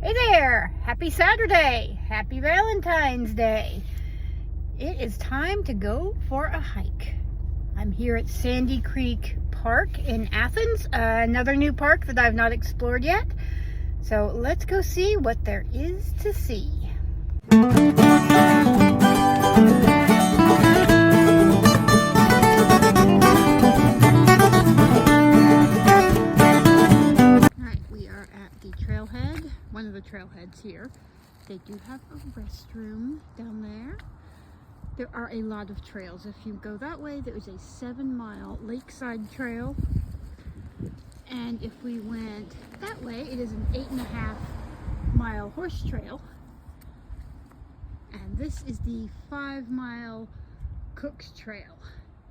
Hey there! Happy Saturday! Happy Valentine's Day! It is time to go for a hike. I'm here at Sandy Creek Park in Athens, another new park that I've not explored yet. So let's go see what there is to see. Trailhead, one of the trailheads here. They do have a restroom down there. There are a lot of trails. If you go that way, there is a 7-mile lakeside trail. And if we went that way, it is an 8.5-mile horse trail. And this is the 5-mile Cook's Trail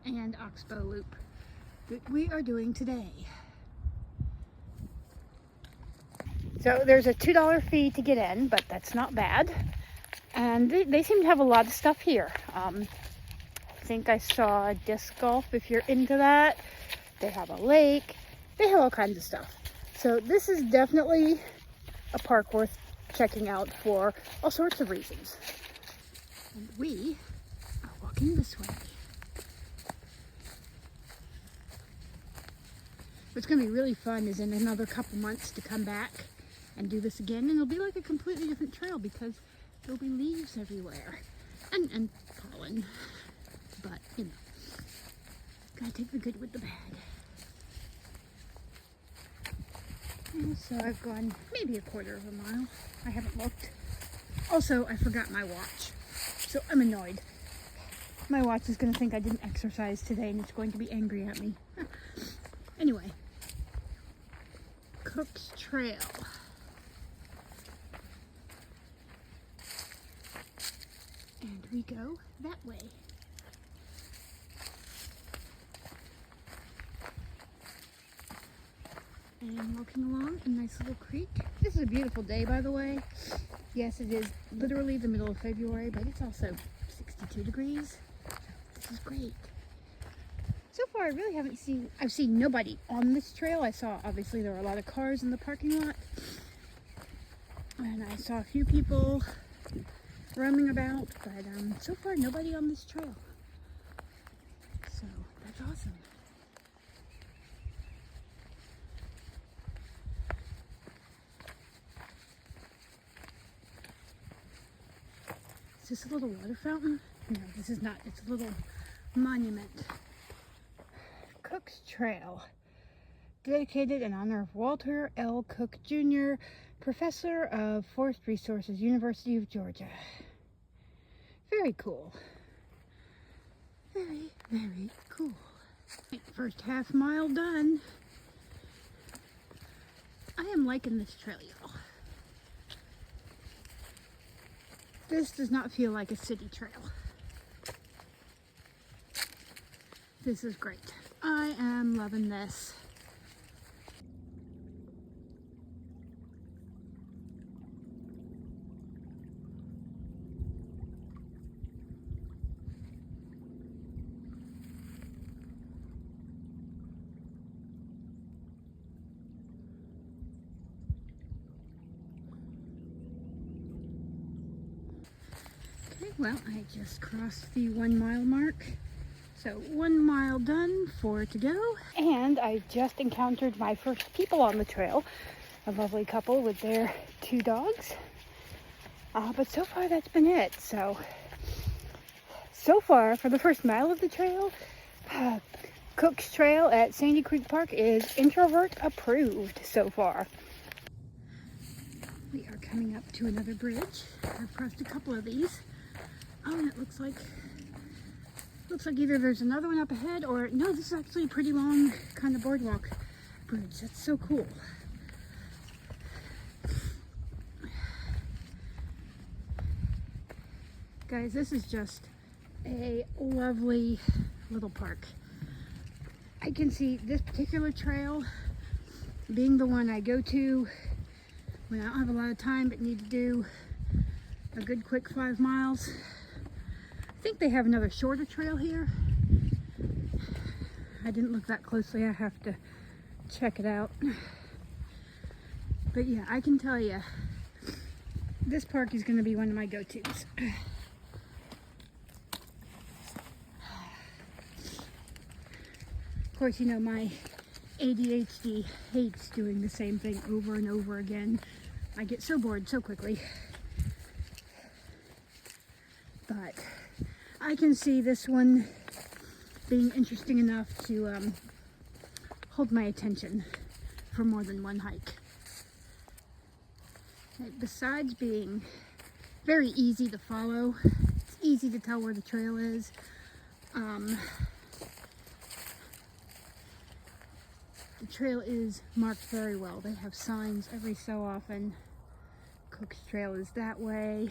and Oxbow Loop that we are doing today. So there's a $2 fee to get in, but that's not bad. And they seem to have a lot of stuff here. I think I saw disc golf if you're into that. They have a lake. They have all kinds of stuff. So this is definitely a park worth checking out for all sorts of reasons. And we are walking this way. What's going to be really fun is in another couple months to come back and do this again, and it'll be like a completely different trail because there'll be leaves everywhere and pollen, but you know, gotta take the good with the bad. And so I've gone maybe a quarter of a mile. I haven't looked. Also, I forgot my watch, so I'm annoyed. My watch is going to think I didn't exercise today and it's going to be angry at me. Anyway, Cook's Trail. And we go that way. And walking along a nice little creek. This is a beautiful day, by the way. Yes, it is literally the middle of February, but it's also 62 degrees. This is great. So far, I really haven't seen, I've seen nobody on this trail. I saw, obviously, there were a lot of cars in the parking lot. And I saw a few people roaming about, but so far nobody on this trail. So that's awesome. Is this a little water fountain? No, this is not. It's a little monument. Cook's Trail, dedicated in honor of Walter L. Cook Jr., Professor of Forest Resources, University of Georgia. Very cool. Very, very cool. First half mile done. I am liking this trail, y'all. This does not feel like a city trail. This is great. I am loving this. Okay, well, I just crossed the 1 mile mark. So 1 mile done, 4 to go. And I just encountered my first people on the trail. A lovely couple with their 2 dogs. But so far that's been it. So far for the first mile of the trail, Cook's Trail at Sandy Creek Park is introvert approved so far. We are coming up to another bridge. I've crossed a couple of these. Oh, and it looks like either there's another one up ahead or no, this is actually a pretty long kind of boardwalk bridge. That's so cool. Guys, this is just a lovely little park. I can see this particular trail being the one I go to when I don't have a lot of time but need to do a good quick 5 miles. I think they have another shorter trail here. I didn't look that closely. I have to check it out. But yeah, I can tell you, This park is going to be one of my go-tos. Of course, you know, my ADHD hates doing the same thing over and over again. I get so bored so quickly. But I can see this one being interesting enough to hold my attention for more than one hike. Besides being very easy to follow, it's easy to tell where the trail is. The trail is marked very well. They have signs every so often. Cook's Trail is that way.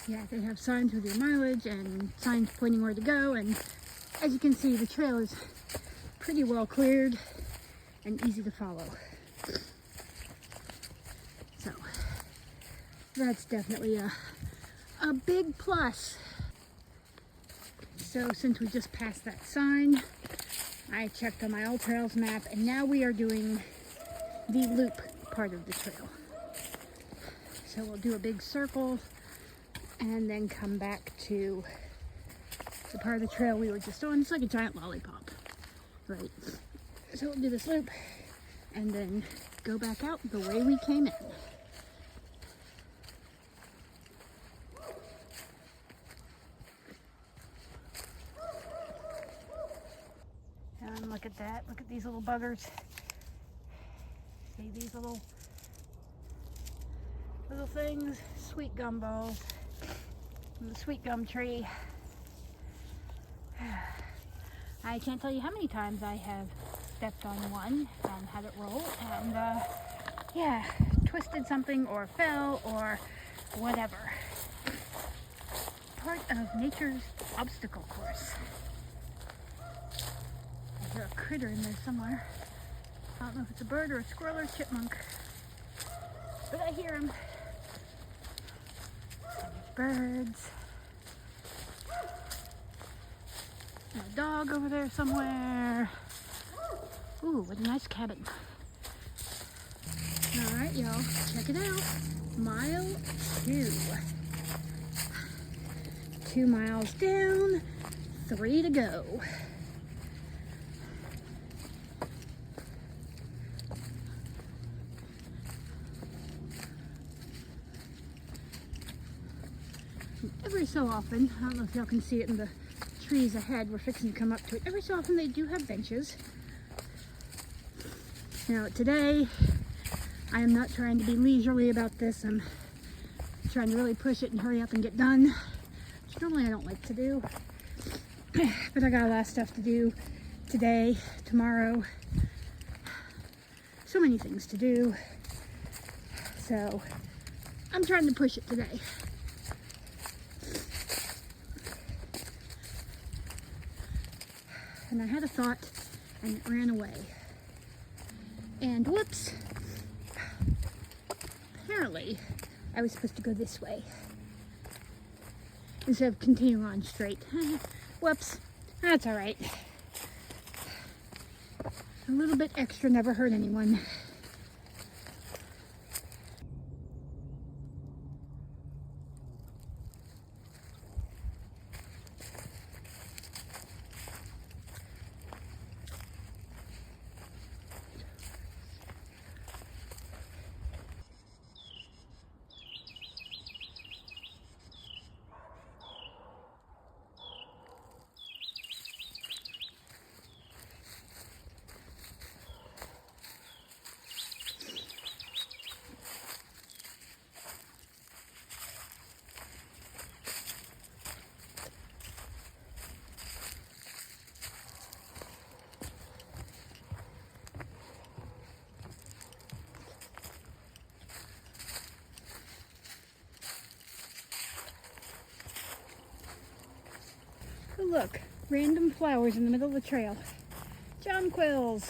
Yeah, they have signs with your mileage and signs pointing where to go, and as you can see, the trail is pretty well cleared and easy to follow. So that's definitely a big plus. So since we just passed that sign, I checked on my All Trails map, and now we are doing the loop part of the trail. So we'll do a big circle and then come back to the part of the trail we were just on. It's like a giant lollipop, right? So we'll do this loop and then go back out the way we came in. And look at that. Look at these little buggers. See these little things? Sweet gumballs from the sweet gum tree. I can't tell you how many times I have stepped on one and had it roll and yeah, twisted something or fell or whatever. Part of nature's obstacle course. I hear a critter in there somewhere. I don't know if it's a bird or a squirrel or a chipmunk, but I hear him. Birds. And a dog over there somewhere. Ooh, what a nice cabin. Alright, y'all, check it out. Mile 2. 2 miles down, 3 to go. Every so often, I don't know if y'all can see it in the trees ahead, we're fixing to come up to it. Every so often they do have benches. Now today, I am not trying to be leisurely about this. I'm trying to really push it and hurry up and get done, which normally I don't like to do. But I got a lot of stuff to do today, tomorrow. So many things to do. So I'm trying to push it today. And I had a thought and it ran away. And whoops, apparently I was supposed to go this way instead of continuing on straight. Whoops, that's all right. A little bit extra never hurt anyone. Oh, look, random flowers in the middle of the trail. Jonquils.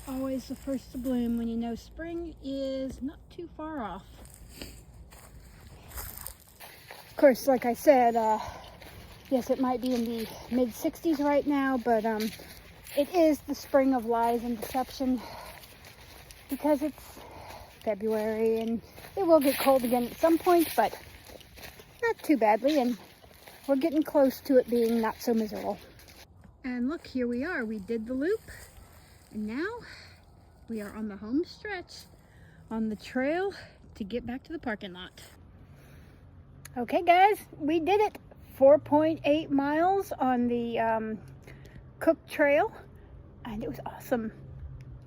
Always the first to bloom when you know spring is not too far off. Of course, like I said, Yes, it might be in the mid-60s right now, but it is the spring of lies and deception because it's February and it will get cold again at some point, but not too badly, and we're getting close to it being not so miserable. And look, here we are. We did the loop, and now we are on the home stretch on the trail to get back to the parking lot. Okay guys, we did it. 4.8 miles on the Cook Trail, and it was awesome.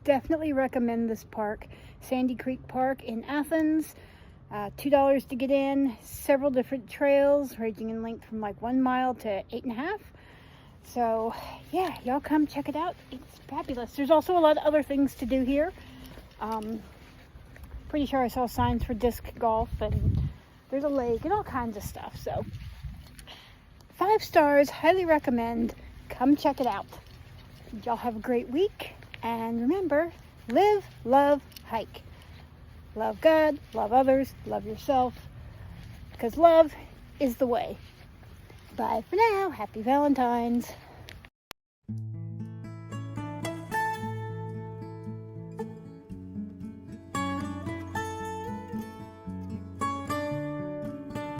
Definitely recommend this park. Sandy Creek Park in Athens. $2 to get in. Several different trails ranging in length from like 1 mile to 8.5. So yeah, y'all come check it out. It's fabulous. There's also a lot of other things to do here. Pretty sure I saw signs for disc golf, and there's a lake and all kinds of stuff. So 5 stars, highly recommend. Come check it out. Y'all have a great week, and remember, live, love, hike. Love God, love others, love yourself, because love is the way. Bye for now. Happy Valentine's.